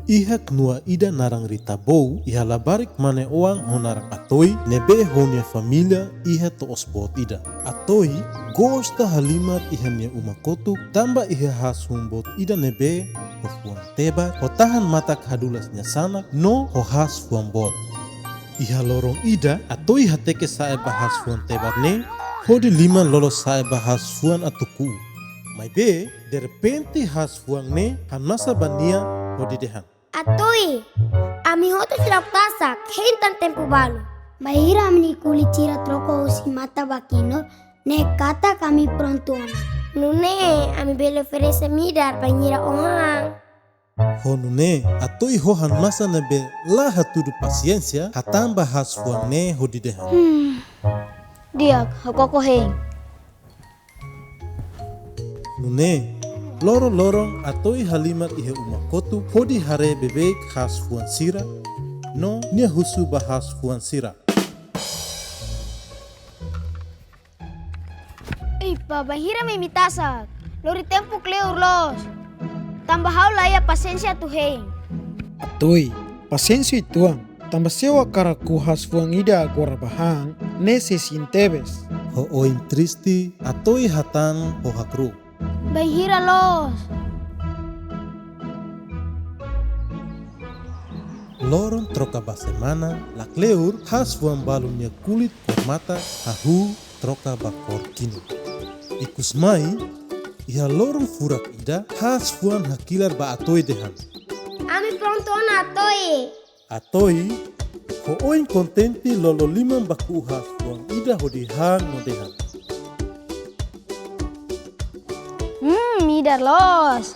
Ihak nua ida narang rita bou, iha labarik mane oang honarang atoi, nebe honia familia iha toos bot ida. Atoi, gosta halimat iha nia umakotuk, tamba iha hasum bot ida nebe, hofuan teba, hotahan matak hadulasnya sanak, no hohas fuan bot. Iha lorong ida, atoi hateke sae bahas fuan tebar ne, hodi lima lolos sae bahas fuan atuku. Mai be, derpenti has fuan ne, hanasa bania hodi dehan. Atoi, ami hoto silak tasak, hentan tempo balu. Bahira amni kulit cira troko usi mata bakino, ne kata kami prontuana. Nune, ami bele ferese midar pangira ohang. Honune, atoi hohan masa nebe la hatudu pasiencia, hatamba has fuan ne hodi dehan. Diak, hakoko heng. Nune, lorong-lorong atoi halimat ihe umakotu hodi hare bebek has fuan sira, no nia husu bahas fuan sira. Bahira mimi tasak. Lori tempo kleur los. Tambah hau laya pasensia tu heng. Atoi, pasensio ituang, tambah sewa karaku has fuang ida agora bahang, nese sintebes. Ho oin tristi atoi hatan ho hakru. Bahira los. Lorong troka basemana, la kleur has fuan balumnya kulit kormata hahu troka bakor kini. Ikus mai, iha lorong furak ida has fuan hakilar ba atoi dehan. Ami prontuana atoi. Atoi, ho oin kontenti lolo liman baku has fuan ida hodi hang no dehan. Midar los.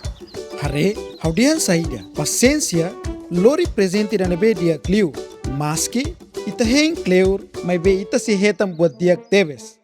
Hare, haudian saida, pasensia, lori presente da nebe dia kliu. Maski, ita heng kleur, mai be ita si hetam buat diak tebes.